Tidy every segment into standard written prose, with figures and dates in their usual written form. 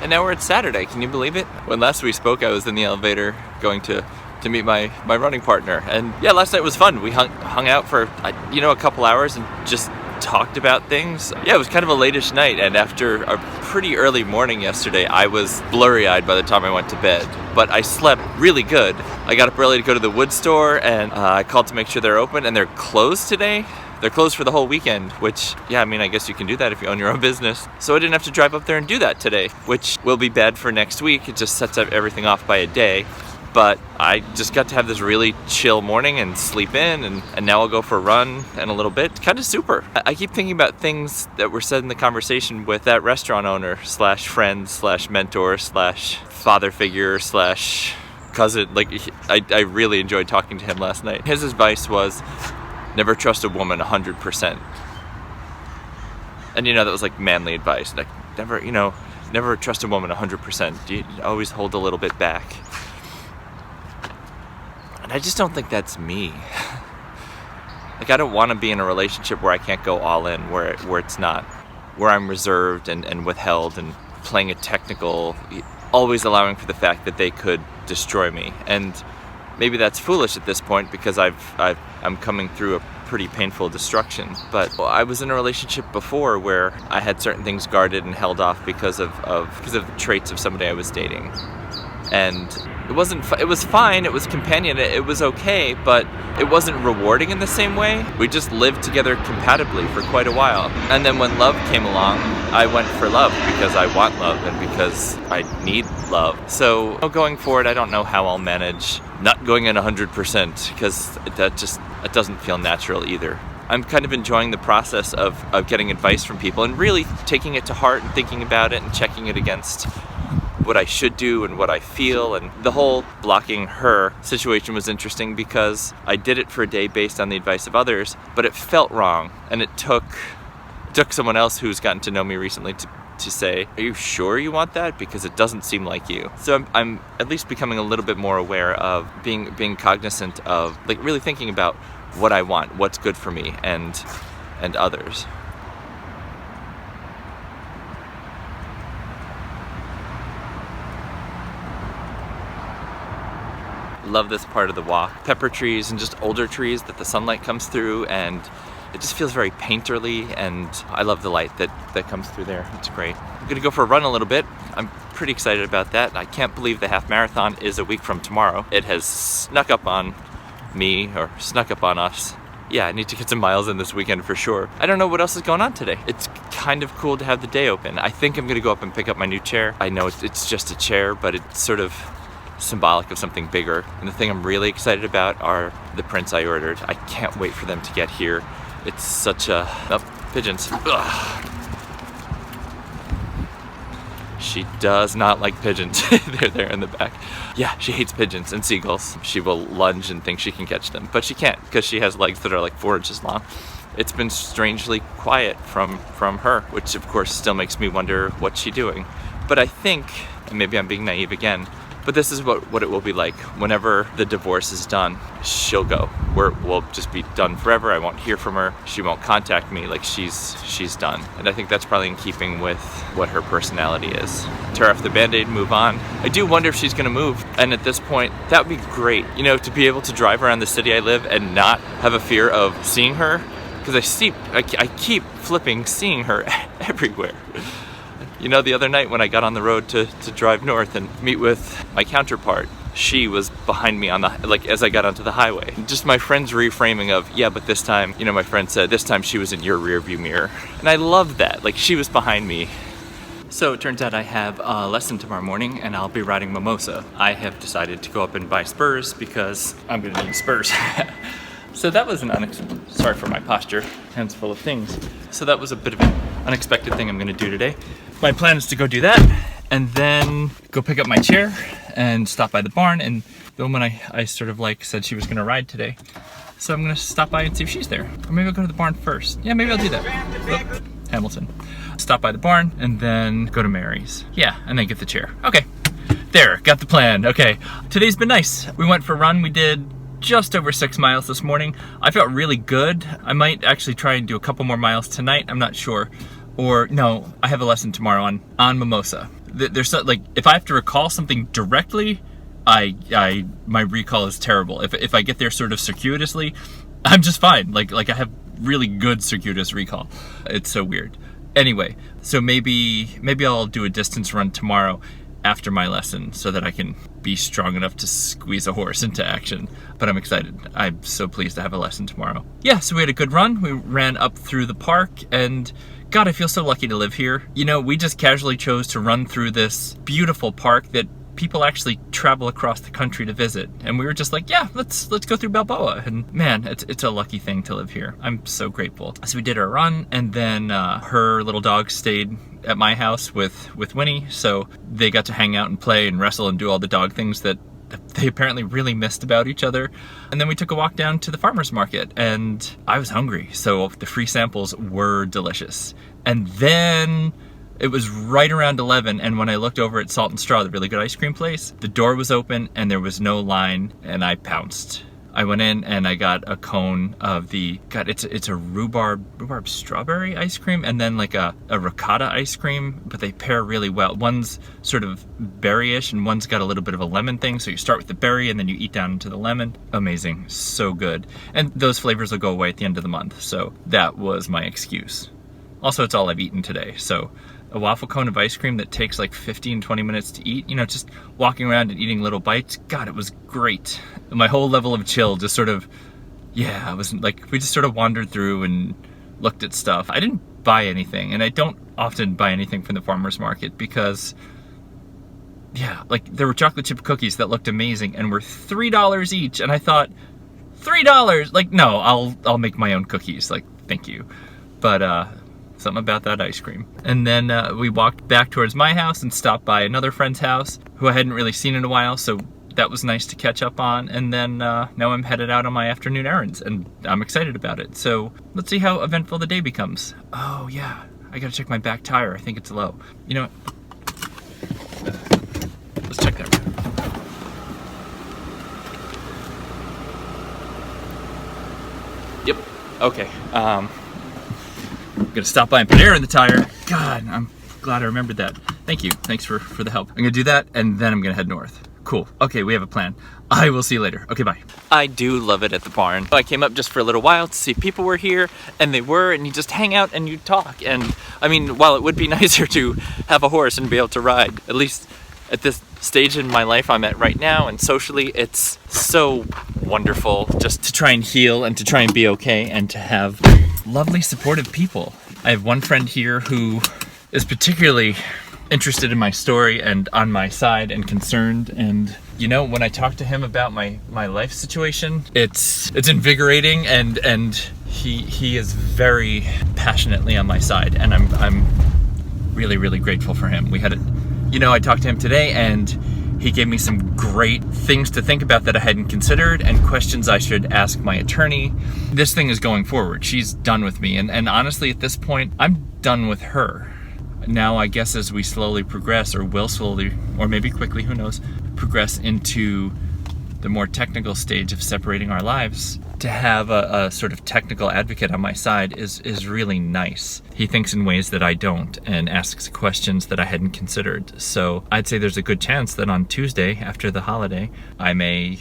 And now we're at Saturday, can you believe it? When last we spoke, I was in the elevator going to meet my running partner. And yeah, last night was fun. We hung out for, a couple hours and just talked about things. Yeah, it was kind of a late-ish night, and after a pretty early morning yesterday, I was blurry-eyed by the time I went to bed. But I slept really good. I got up early to go to the wood store, and I called to make sure they're open, and they're closed today. They're closed for the whole weekend, which, yeah, I mean, I guess you can do that if you own your own business. So I didn't have to drive up there and do that today, which will be bad for next week. It just sets up everything off by a day. But I just got to have this really chill morning and sleep in, and now I'll go for a run in a little bit. Kind of super. I keep thinking about things that were said in the conversation with that restaurant owner / friend / mentor / father figure / cousin. Like, I really enjoyed talking to him last night. His advice was, never trust a woman 100%. And that was like manly advice. Like, never trust a woman 100%. You always hold a little bit back. And I just don't think that's me. Like, I don't want to be in a relationship where I can't go all in, where it's not, where I'm reserved and withheld and playing a technical, always allowing for the fact that they could destroy me. And maybe that's foolish at this point because I'm coming through a pretty painful destruction. But I was in a relationship before where I had certain things guarded and held off because of traits of somebody I was dating. And it was fine, it was companionate, it was okay, but it wasn't rewarding in the same way. We just lived together compatibly for quite a while. And then when love came along, I went for love because I want love and because I need love. So going forward, I don't know how I'll manage not going in 100% because it doesn't feel natural either. I'm kind of enjoying the process of getting advice from people and really taking it to heart and thinking about it and checking it against what I should do and what I feel. And the whole blocking her situation was interesting because I did it for a day based on the advice of others, but it felt wrong. And it took someone else who's gotten to know me recently to say, are you sure you want that? Because it doesn't seem like you. So I'm at least becoming a little bit more aware of being cognizant of, like, really thinking about what I want, what's good for me and others. Love this part of the walk. Pepper trees and just older trees that the sunlight comes through, and it just feels very painterly, and I love the light that comes through there. It's great. I'm gonna go for a run a little bit. I'm pretty excited about that. I can't believe the half marathon is a week from tomorrow. It has snuck up on me, or snuck up on us. Yeah, I need to get some miles in this weekend for sure. I don't know what else is going on today. It's kind of cool to have the day open. I think I'm gonna go up and pick up my new chair. I know it's just a chair, but it's sort of symbolic of something bigger. And the thing I'm really excited about are the prints I ordered. I can't wait for them to get here. It's such a... Oh, pigeons. Ugh. She does not like pigeons. They're there in the back. Yeah, she hates pigeons and seagulls. She will lunge and think she can catch them, but she can't because she has legs that are like 4 inches long. It's been strangely quiet from her, which of course still makes me wonder what's she doing. But I think, and maybe I'm being naive again, but this is what it will be like. Whenever the divorce is done, she'll go. We'll just be done forever. I won't hear from her. She won't contact me. Like, she's done. And I think that's probably in keeping with what her personality is. Tear off the Band-Aid, move on. I do wonder if she's gonna move. And at this point, that would be great. To be able to drive around the city I live and not have a fear of seeing her. Because I keep flipping seeing her everywhere. The other night when I got on the road to drive north and meet with my counterpart, she was behind me as I got onto the highway. Just my friend's reframing of, yeah, but this time, my friend said, this time she was in your rearview mirror. And I love that, like she was behind me. So it turns out I have a lesson tomorrow morning and I'll be riding Mimosa. I have decided to go up and buy Spurs because I'm gonna need Spurs. So that was sorry for my posture, hands full of things. So that was a bit of an unexpected thing I'm gonna do today. My plan is to go do that and then go pick up my chair and stop by the barn, and the woman I sort of said she was gonna ride today. So I'm gonna stop by and see if she's there. Or maybe I'll go to the barn first. Yeah, maybe I'll do that. Oh, Hamilton. Stop by the barn and then go to Mary's. Yeah, and then get the chair. Okay, there, got the plan. Okay, today's been nice. We went for a run, we did just over 6 miles this morning. I felt really good. I might actually try and do a couple more miles tonight, I'm not sure. Or no, I have a lesson tomorrow on Mimosa. There's so, like, if I have to recall something directly, my recall is terrible. If I get there sort of circuitously, I'm just fine. Like I have really good circuitous recall. It's so weird. Anyway, so maybe I'll do a distance run tomorrow after my lesson so that I can be strong enough to squeeze a horse into action. But I'm excited. I'm so pleased to have a lesson tomorrow. Yeah, so we had a good run. We ran up through the park, and God, I feel so lucky to live here. You know, we just casually chose to run through this beautiful park that people actually travel across the country to visit. And we were just like, yeah, let's go through Balboa. And man, it's a lucky thing to live here. I'm so grateful. So we did our run, and then her little dog stayed at my house with Winnie. So they got to hang out and play and wrestle and do all the dog things that they apparently really missed about each other. And then we took a walk down to the farmer's market, and I was hungry. So the free samples were delicious. And then it was right around 11, and when I looked over at Salt and Straw, the really good ice cream place, the door was open and there was no line, and I pounced. I went in and I got a cone of it's a rhubarb strawberry ice cream, and then like a ricotta ice cream, but they pair really well. One's sort of berry-ish and one's got a little bit of a lemon thing, so you start with the berry and then you eat down into the lemon. Amazing, so good. And those flavors will go away at the end of the month, so that was my excuse. Also, it's all I've eaten today, so a waffle cone of ice cream that takes like 15-20 minutes to eat, you know, just walking around and eating little bites. God, it was great. My whole level of chill just sort of, yeah, I was like, we just sort of wandered through and looked at stuff. I didn't buy anything, and I don't often buy anything from the farmer's market because, yeah, like there were chocolate chip cookies that looked amazing and were $3 each, and I thought, $3? Like, no, I'll make my own cookies, like, thank you. But something about that ice cream. And then we walked back towards my house and stopped by another friend's house who I hadn't really seen in a while, so that was nice to catch up on. And then now I'm headed out on my afternoon errands, and I'm excited about it. So let's see how eventful the day becomes. Oh yeah, I gotta check my back tire. I think it's low. You know what? Let's check that. Yep, okay. I'm gonna stop by and put air in the tire. God, I'm glad I remembered that. Thank you, thanks for the help. I'm gonna do that, and then I'm gonna head north. Cool, okay, we have a plan. I will see you later. Okay, bye. I do love it at the barn. I came up just for a little while to see if people were here, and they were, and you just hang out and you talk. And I mean, while it would be nicer to have a horse and be able to ride, at least at this stage in my life I'm at right now, and socially, it's so wonderful just to try and heal and to try and be okay and to have lovely, supportive people. I have one friend here who is particularly interested in my story and on my side and concerned, and you know, when I talk to him about my life situation, it's invigorating, and he is very passionately on my side, and I'm really, really grateful for him. I talked to him today, and he gave me some great things to think about that I hadn't considered, and questions I should ask my attorney. This thing is going forward. She's done with me, and honestly, at this point, I'm done with her. Now, I guess as we slowly progress, or will slowly, or maybe quickly, who knows, progress into the more technical stage of separating our lives, to have a sort of technical advocate on my side is really nice. He thinks in ways that I don't and asks questions that I hadn't considered. So I'd say there's a good chance that on Tuesday, after the holiday, I may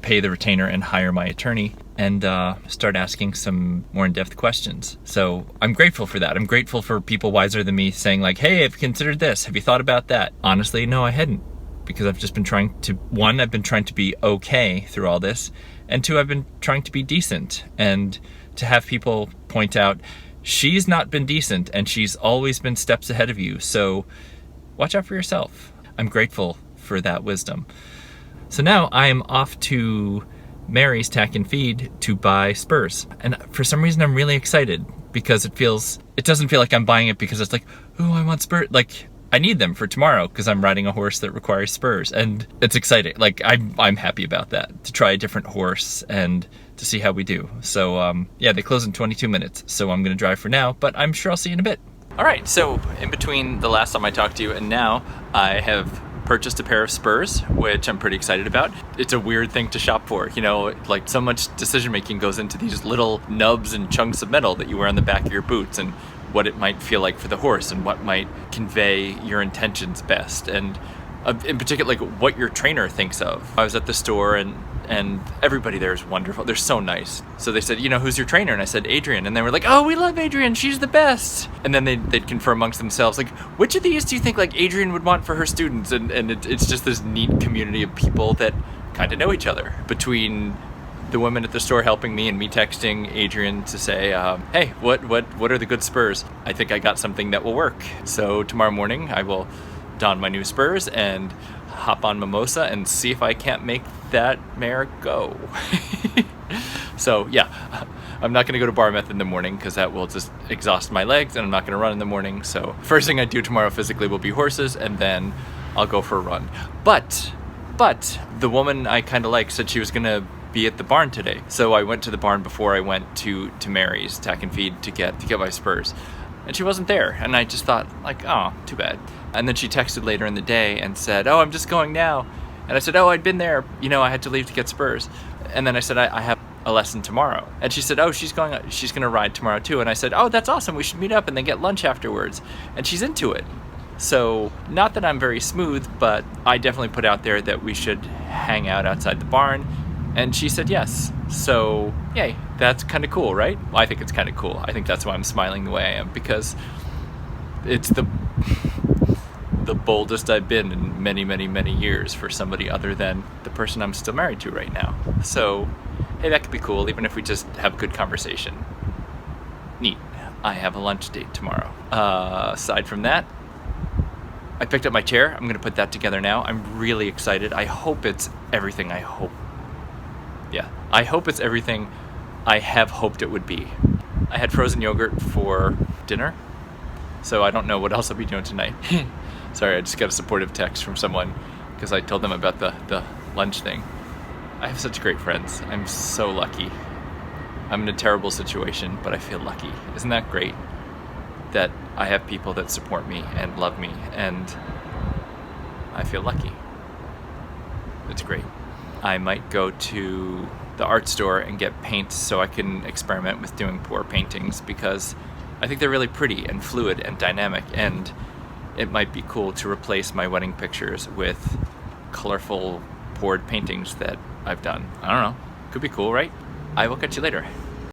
pay the retainer and hire my attorney and start asking some more in-depth questions. So I'm grateful for that. I'm grateful for people wiser than me saying like, hey, I've considered this. Have you thought about that? Honestly, no, I hadn't. Because I've just been trying to, one, I've been trying to be okay through all this, and two, I've been trying to be decent, and to have people point out, she's not been decent, and she's always been steps ahead of you, so watch out for yourself. I'm grateful for that wisdom. So now I am off to Mary's Tack and Feed to buy Spurs, and for some reason I'm really excited, because it doesn't feel like I'm buying it because it's like, oh, I want Spurs, like, I need them for tomorrow because I'm riding a horse that requires spurs, and it's exciting. Like I'm happy about that, to try a different horse and to see how we do. So yeah, they close in 22 minutes, so I'm gonna drive for now, but I'm sure I'll see you in a bit. All right, so in between the last time I talked to you and now, I have purchased a pair of Spurs, which I'm pretty excited about. It's a weird thing to shop for, you know, like so much decision making goes into these little nubs and chunks of metal that you wear on the back of your boots, and what it might feel like for the horse and what might convey your intentions best. And in particular, like what your trainer thinks of. I was at the store and everybody there is wonderful. They're so nice. So they said, who's your trainer? And I said, Adrian. And they were like, oh, we love Adrian. She's the best. And then they'd confer amongst themselves, like, which of these do you think like Adrian would want for her students? And it's just this neat community of people that kind of know each other, between the women at the store helping me and me texting Adrian to say, hey, what are the good Spurs? I think I got something that will work. So tomorrow morning I will don my new Spurs and hop on Mimosa and see if I can't make that mare go. So yeah, I'm not going to go to bar meth in the morning because that will just exhaust my legs, and I'm not going to run in the morning. So first thing I do tomorrow physically will be horses, and then I'll go for a run. But the woman I kind of like said she was going to be at the barn today. So I went to the barn before I went to Mary's Tack and Feed to get my Spurs. And she wasn't there. And I just thought, like, oh, too bad. And then she texted later in the day and said, oh, I'm just going now. And I said, oh, I'd been there. I had to leave to get Spurs. And then I said, I have a lesson tomorrow. And she said, oh, she's going to ride tomorrow too. And I said, oh, that's awesome. We should meet up and then get lunch afterwards. And she's into it. So not that I'm very smooth, but I definitely put out there that we should hang out outside the barn. And she said yes. So, yay, that's kind of cool, right? Well, I think it's kind of cool. I think that's why I'm smiling the way I am, because it's the boldest I've been in many, many, many years for somebody other than the person I'm still married to right now. So, hey, that could be cool, even if we just have good conversation. Neat. I have a lunch date tomorrow. Aside from that, I picked up my chair. I'm going to put that together now. I'm really excited. I hope it's everything I hope. Yeah, I hope it's everything I have hoped it would be. I had frozen yogurt for dinner, so I don't know what else I'll be doing tonight. Sorry, I just got a supportive text from someone because I told them about the lunch thing. I have such great friends. I'm so lucky. I'm in a terrible situation, but I feel lucky. Isn't that great? That I have people that support me and love me, and I feel lucky. It's great. I might go to the art store and get paints so I can experiment with doing pour paintings, because I think they're really pretty and fluid and dynamic, and it might be cool to replace my wedding pictures with colorful poured paintings that I've done. I don't know. Could be cool, right? I will catch you later.